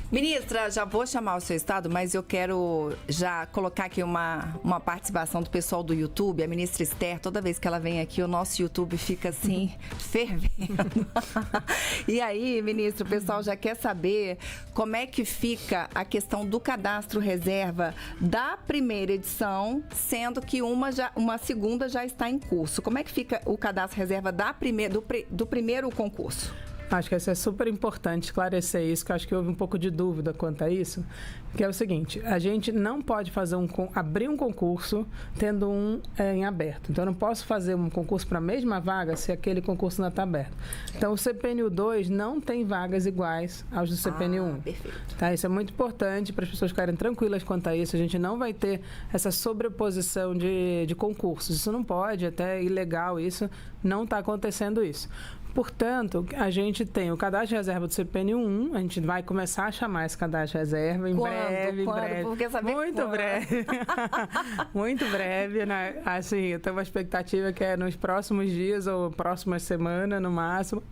Ministra, já vou chamar o seu estado, mas eu quero já colocar aqui uma participação do pessoal do YouTube. A ministra Esther, toda vez que ela vem aqui, o nosso YouTube fica assim, fervendo. E aí, ministra, o pessoal já quer saber como é que fica a questão do cadastro reserva da primeira edição, sendo que uma segunda já está em curso. Como é que fica o cadastro reserva do primeiro concurso? Acho que isso é super importante esclarecer isso, que eu acho que houve um pouco de dúvida quanto a isso, que é o seguinte: a gente não pode abrir um concurso tendo um em aberto. Então, eu não posso fazer um concurso para a mesma vaga se aquele concurso não está aberto. Então, o CPNU 2 não tem vagas iguais aos do CPNU 1. Perfeito. Tá? Isso é muito importante para as pessoas ficarem tranquilas quanto a isso. A gente não vai ter essa sobreposição de concursos. Isso não pode, até ilegal isso, não está acontecendo isso. Portanto, a gente tem o cadastro de reserva do CPNU 1, a gente vai começar a chamar esse cadastro de reserva em breve. Porque saber muito quando? breve. Muito breve, né? Assim, eu tenho uma expectativa que é nos próximos dias ou próxima semana, no máximo.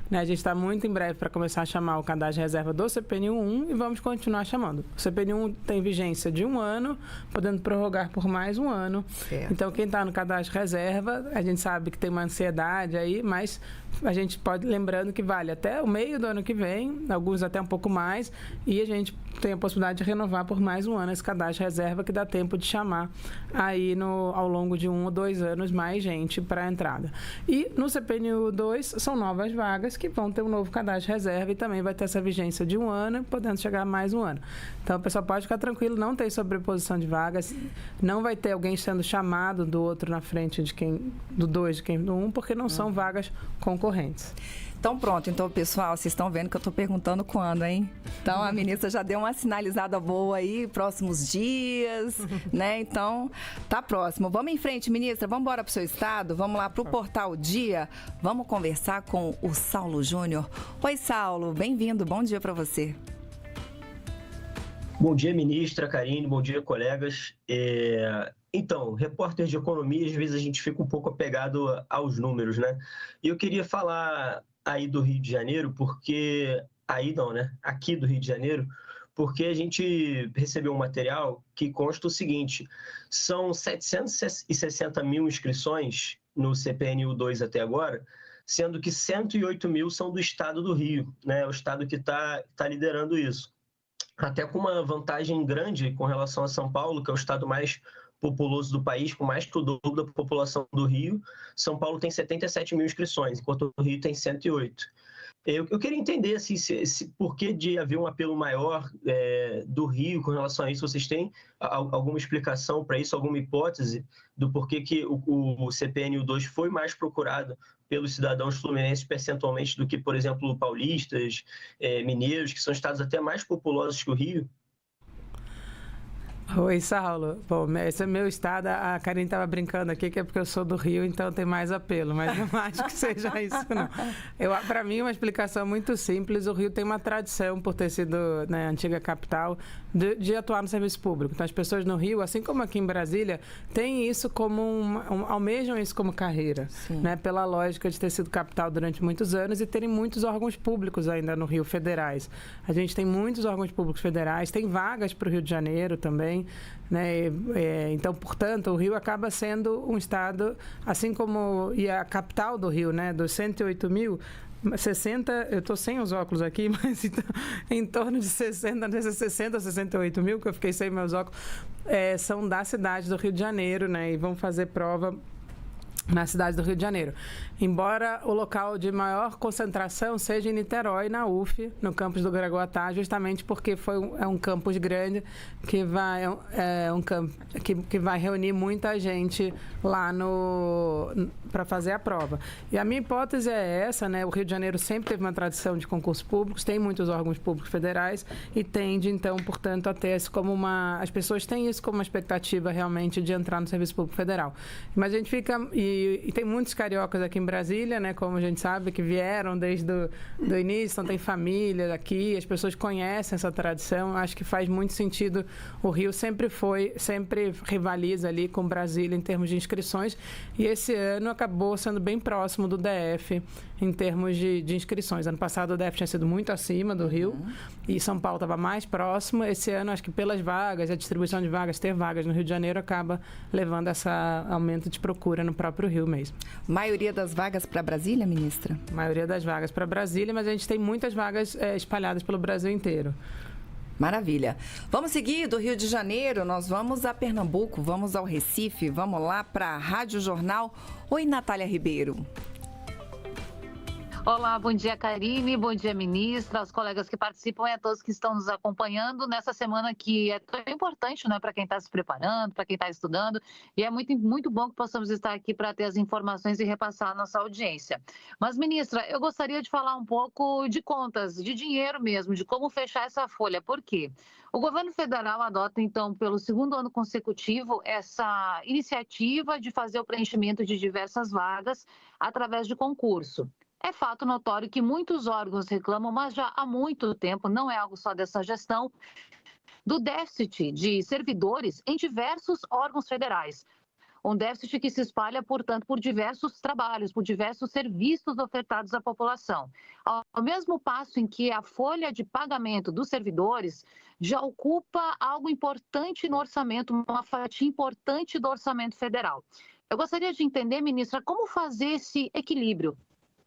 Né? A gente está muito em breve para começar a chamar o cadastro de reserva do CPNU 1 e vamos continuar chamando. O CPNU 1 tem vigência de 1 ano, podendo prorrogar por mais 1 ano. Certo. Então, quem está no cadastro de reserva, a gente sabe que tem uma ansiedade aí, mas a gente pode, lembrando que vale até o meio do ano que vem, alguns até um pouco mais, e a gente tem a possibilidade de renovar por mais 1 ano esse cadastro de reserva, que dá tempo de chamar aí ao longo de 1 ou 2 anos mais gente para a entrada. E no CPNU 2 são novas vagas que vão ter um novo cadastro de reserva e também vai ter essa vigência de 1 ano, podendo chegar a mais 1 ano. Então, o pessoal pode ficar tranquilo, não tem sobreposição de vagas, não vai ter alguém sendo chamado do outro na frente do 2 de quem do 1, porque não são vagas concorrentes. Então pronto, então pessoal, vocês estão vendo que eu estou perguntando quando, hein? Então a ministra já deu uma sinalizada boa aí, próximos dias, né? Então tá próximo. Vamos em frente, ministra, vamos embora pro seu estado, vamos lá pro Portal Dia, vamos conversar com o Saulo Júnior. Oi, Saulo, bem-vindo, bom dia para você. Bom dia, ministra Karine, bom dia, colegas. Então, repórter de economia, às vezes a gente fica um pouco apegado aos números, né? E eu queria falar aí do Rio de Janeiro, porque... Aí não, né? Aqui do Rio de Janeiro, porque a gente recebeu um material que consta o seguinte: são 760 mil inscrições no CPNU 2 até agora, sendo que 108 mil são do estado do Rio, né? O estado que está liderando isso. Até com uma vantagem grande com relação a São Paulo, que é o estado mais populoso do país, com mais que o dobro da população do Rio. São Paulo tem 77 mil inscrições, enquanto o Rio tem 108. Eu queria entender assim, por que de haver um apelo maior do Rio com relação a isso. Vocês têm alguma explicação para isso, alguma hipótese do porquê que o CPNU 2 foi mais procurado pelos cidadãos fluminenses percentualmente do que, por exemplo, paulistas, mineiros, que são estados até mais populosos que o Rio? Oi, Saulo. Bom, esse é meu estado. A Karine estava brincando aqui que é porque eu sou do Rio, então tem mais apelo, mas não acho que seja isso, não. Para mim, uma explicação muito simples. O Rio tem uma tradição, por ter sido, né, a antiga capital, de atuar no serviço público. Então, as pessoas no Rio, assim como aqui em Brasília, têm isso como almejam isso como carreira, né, pela lógica de ter sido capital durante muitos anos e terem muitos órgãos públicos ainda no Rio federais. A gente tem muitos órgãos públicos federais, tem vagas para o Rio de Janeiro também, né? Então, portanto, o Rio acaba sendo um estado, assim como e a capital do Rio, né, dos 108 mil, 60, eu estou sem os óculos aqui, mas então, em torno de 60, 68 mil, que eu fiquei sem meus óculos, são da cidade do Rio de Janeiro, né, e vão fazer prova na cidade do Rio de Janeiro. Embora o local de maior concentração seja em Niterói, na UF, no campus do Gragoatá, justamente porque é um campus grande que vai, que vai reunir muita gente lá para fazer a prova. E a minha hipótese é essa, né? O Rio de Janeiro sempre teve uma tradição de concursos públicos, tem muitos órgãos públicos federais e tende, então, portanto, a ter isso como as pessoas têm isso como uma expectativa realmente de entrar no serviço público federal. Mas a gente fica... E tem muitos cariocas aqui em Brasília, né? Como a gente sabe, que vieram desde do início, então tem família aqui, as pessoas conhecem essa tradição. Acho que faz muito sentido. O Rio sempre rivaliza ali com Brasília em termos de inscrições, e esse ano acabou sendo bem próximo do DF em termos de inscrições. Ano passado o DF tinha sido muito acima do Rio, e São Paulo estava mais próximo. Esse ano, acho que pelas vagas, a distribuição de vagas, ter vagas no Rio de Janeiro acaba levando esse aumento de procura no próprio Rio mesmo. Maioria das vagas para Brasília, ministra? Maioria das vagas para Brasília, mas a gente tem muitas vagas espalhadas pelo Brasil inteiro. Maravilha. Vamos seguir do Rio de Janeiro, nós vamos a Pernambuco, vamos ao Recife, vamos lá para a Rádio Jornal. Oi, Natália Ribeiro. Olá, bom dia, Karine, bom dia, ministra, aos colegas que participam e a todos que estão nos acompanhando nessa semana que é tão importante, né, para quem está se preparando, para quem está estudando, e é muito bom que possamos estar aqui para ter as informações e repassar a nossa audiência. Mas, ministra, eu gostaria de falar um pouco de contas, de dinheiro mesmo, de como fechar essa folha. Por quê? O governo federal adota, então, pelo segundo ano consecutivo, essa iniciativa de fazer o preenchimento de diversas vagas através de concurso. É fato notório que muitos órgãos reclamam, mas já há muito tempo, não é algo só dessa gestão, do déficit de servidores em diversos órgãos federais. Um déficit que se espalha, portanto, por diversos trabalhos, por diversos serviços ofertados à população. Ao mesmo passo em que a folha de pagamento dos servidores já ocupa algo importante no orçamento, uma fatia importante do orçamento federal. Eu gostaria de entender, ministra, como fazer esse equilíbrio.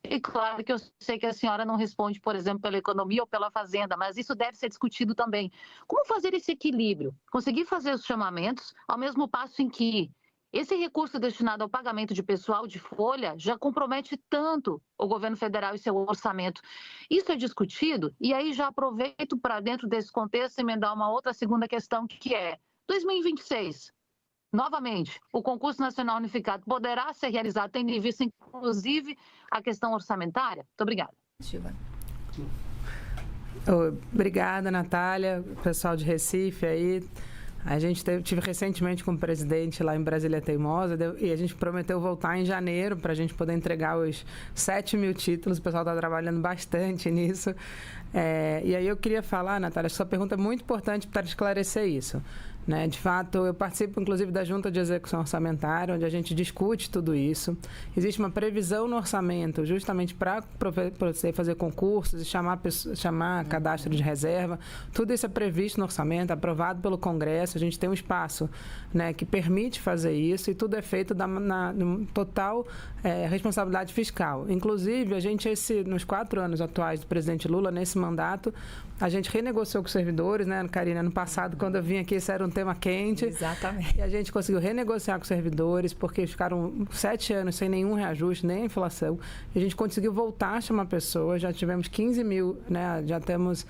E claro que eu sei que a senhora não responde, por exemplo, pela economia ou pela fazenda, mas isso deve ser discutido também. Como fazer esse equilíbrio? Conseguir fazer os chamamentos ao mesmo passo em que esse recurso destinado ao pagamento de pessoal de folha já compromete tanto o governo federal e seu orçamento. Isso é discutido, e aí já aproveito para, dentro desse contexto, emendar uma outra segunda questão, que é 2026. Novamente, o concurso nacional unificado poderá ser realizado, tendo em vista, inclusive, a questão orçamentária? Muito obrigada. Obrigada, Natália, pessoal de Recife aí. A gente tive recentemente com o presidente lá em Brasília Teimosa, e a gente prometeu voltar em janeiro para a gente poder entregar os 7 mil títulos. O pessoal está trabalhando bastante nisso. E aí eu queria falar, Natália, sua pergunta é muito importante para esclarecer isso. Né? De fato, eu participo, inclusive, da Junta de Execução Orçamentária, onde a gente discute tudo isso. Existe uma previsão no orçamento, justamente para você fazer concursos e chamar cadastro de reserva. Tudo isso é previsto no orçamento, aprovado pelo Congresso. A gente tem um espaço, né, que permite fazer isso, e tudo é feito na total responsabilidade fiscal. Inclusive, a gente, nos 4 anos atuais do presidente Lula, nesse mandato, a gente renegociou com os servidores, né, Karine? Ano passado, quando eu vim aqui, isso era um tema quente. Exatamente. E a gente conseguiu renegociar com os servidores, porque ficaram 7 anos sem nenhum reajuste, nem inflação. E a gente conseguiu voltar a chamar pessoas, já tivemos 15 mil, né? Já temos...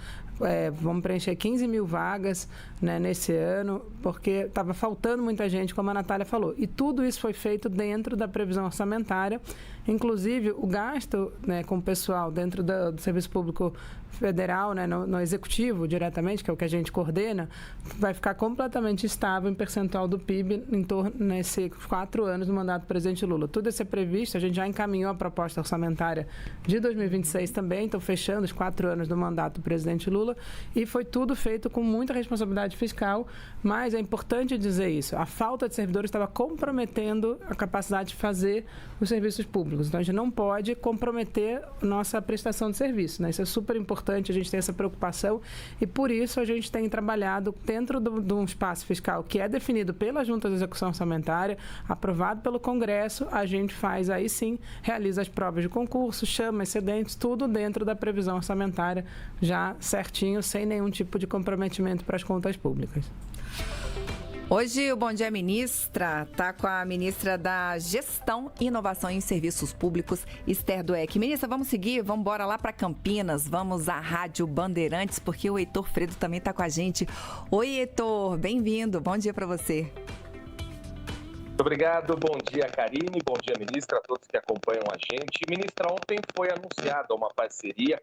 vamos preencher 15 mil vagas, né, nesse ano, porque estava faltando muita gente, como a Natália falou. E tudo isso foi feito dentro da previsão orçamentária. Inclusive, o gasto, né, com o pessoal dentro do Serviço Público Federal, né, no Executivo diretamente, que é o que a gente coordena, vai ficar completamente estável em percentual do PIB em torno nesses 4 anos do mandato do presidente Lula. Tudo isso é previsto, a gente já encaminhou a proposta orçamentária de 2026 também, então fechando os 4 anos do mandato do presidente Lula, e foi tudo feito com muita responsabilidade fiscal, mas é importante dizer isso, a falta de servidores estava comprometendo a capacidade de fazer os serviços públicos, então a gente não pode comprometer nossa prestação de serviço, né? Isso é super importante, a gente tem essa preocupação, e por isso a gente tem trabalhado dentro de um espaço fiscal que é definido pela Junta de Execução Orçamentária, aprovado pelo Congresso. A gente faz aí sim, realiza as provas de concurso, chama excedentes, tudo dentro da previsão orçamentária, já certinho, sem nenhum tipo de comprometimento para as contas públicas. Hoje o Bom Dia Ministra está com a ministra da Gestão, Inovação e Serviços Públicos, Esther Dweck. Ministra, vamos seguir, vamos embora lá para Campinas, vamos à Rádio Bandeirantes, porque o Heitor Fredo também está com a gente. Oi, Heitor, bem-vindo, bom dia para você. Muito obrigado, bom dia, Karine, bom dia, ministra, a todos que acompanham a gente. Ministra, ontem foi anunciada uma parceria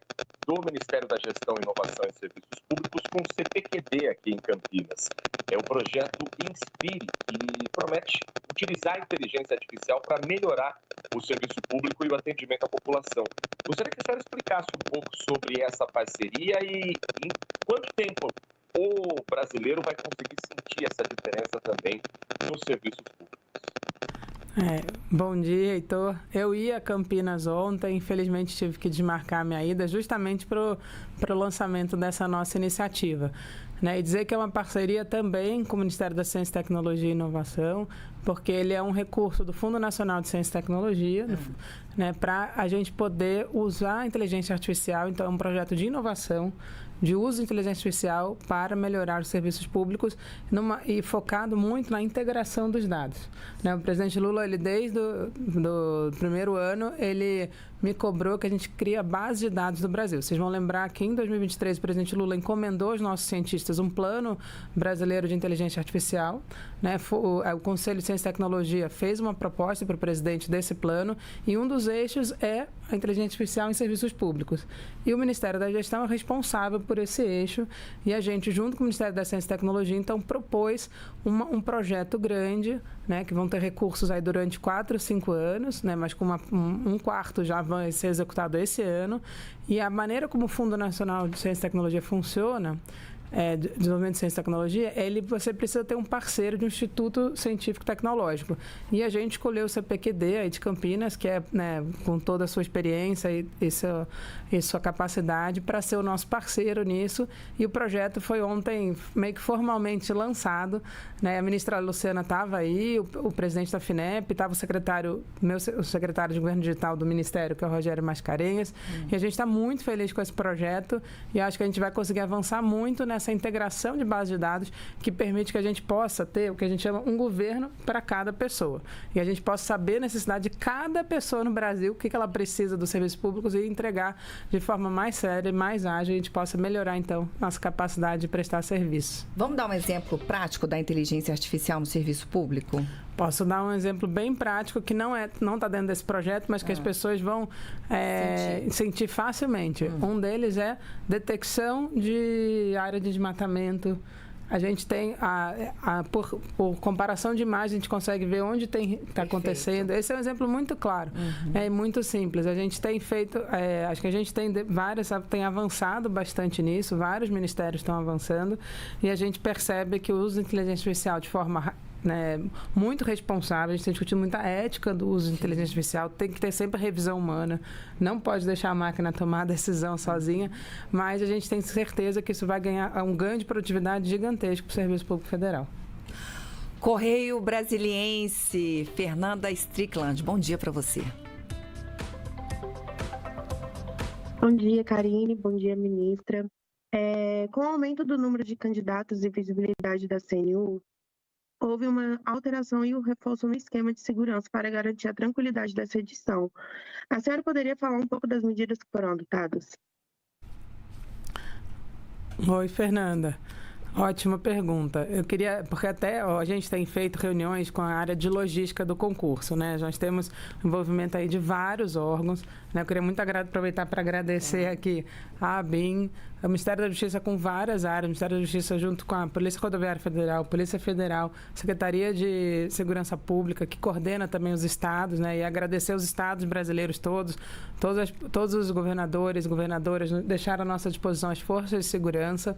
do Ministério da Gestão, Inovação e Serviços Públicos com o CPQD aqui em Campinas. É o projeto Inspire, que promete utilizar a inteligência artificial para melhorar o serviço público e o atendimento à população. Gostaria que a senhora explicasse um pouco sobre essa parceria e em quanto tempo o brasileiro vai conseguir sentir essa diferença também nos serviços públicos. Bom dia, Heitor. Eu ia a Campinas ontem, infelizmente tive que desmarcar minha ida justamente para o lançamento dessa nossa iniciativa. E dizer que é uma parceria também com o Ministério da Ciência, Tecnologia e Inovação, porque ele é um recurso do Fundo Nacional de Ciência e Tecnologia, para a gente poder usar a inteligência artificial. Então, é um projeto de inovação, de uso de inteligência artificial para melhorar os serviços públicos e focado muito na integração dos dados. O presidente Lula, ele desde o primeiro ano, ele me cobrou que a gente cria a base de dados do Brasil. Vocês vão lembrar que em 2023 o presidente Lula encomendou aos nossos cientistas um plano brasileiro de inteligência artificial. O Conselho de Ciência e Tecnologia fez uma proposta para o presidente desse plano e um dos eixos é a inteligência artificial em serviços públicos. E o Ministério da Gestão é responsável por esse eixo e a gente, junto com o Ministério da Ciência e Tecnologia, então propôs um projeto grande, que vão ter recursos aí durante 4 ou 5 anos, mas com um quarto já vai ser executado esse ano. E a maneira como o Fundo Nacional de Ciência e Tecnologia funciona, desenvolvimento de ciência e tecnologia, você precisa ter um parceiro de um instituto científico tecnológico. E a gente escolheu o CPQD aí de Campinas, que é com toda a sua experiência e sua capacidade para ser o nosso parceiro nisso. E o projeto foi ontem meio que formalmente lançado. A ministra Luciana estava aí, o presidente da FINEP, estava o secretário de Governo Digital do Ministério, que é o Rogério Mascarenhas. E a gente está muito feliz com esse projeto e acho que a gente vai conseguir avançar muito nessa integração de base de dados que permite que a gente possa ter o que a gente chama um governo para cada pessoa. E a gente possa saber a necessidade de cada pessoa no Brasil, o que ela precisa dos serviços públicos e entregar de forma mais séria e mais ágil, a gente possa melhorar, então, nossa capacidade de prestar serviço. Vamos dar um exemplo prático da inteligência artificial no serviço público? Posso dar um exemplo bem prático que não está dentro desse projeto, mas que as pessoas vão sentir facilmente. Um deles é detecção de área de desmatamento. A gente tem, por comparação de imagens, a gente consegue ver onde está acontecendo. Esse é um exemplo muito claro, muito simples. A gente tem feito, acho que a gente tem avançado bastante nisso, vários ministérios estão avançando, e a gente percebe que o uso da inteligência artificial de forma muito responsável, a gente tem discutido muita ética do uso de inteligência artificial, tem que ter sempre revisão humana, não pode deixar a máquina tomar a decisão sozinha, mas a gente tem certeza que isso vai ganhar um ganho de produtividade gigantesco para o Serviço Público Federal. Correio Brasiliense, Fernanda Strickland, bom dia para você. Bom dia, Karine, bom dia, ministra. Com o aumento do número de candidatos e visibilidade da CNU, houve uma alteração e um reforço no esquema de segurança para garantir a tranquilidade dessa edição. A senhora poderia falar um pouco das medidas que foram adotadas? Oi, Fernanda. Ótima pergunta. Eu queria, porque até a gente tem feito reuniões com a área de logística do concurso, Nós temos envolvimento aí de vários órgãos, Eu queria muito aproveitar para agradecer aqui a ABIN, o Ministério da Justiça com várias áreas, o Ministério da Justiça junto com a Polícia Rodoviária Federal, Polícia Federal, Secretaria de Segurança Pública, que coordena também os estados, E agradecer os estados brasileiros todos os governadores e governadoras deixaram à nossa disposição as forças de segurança,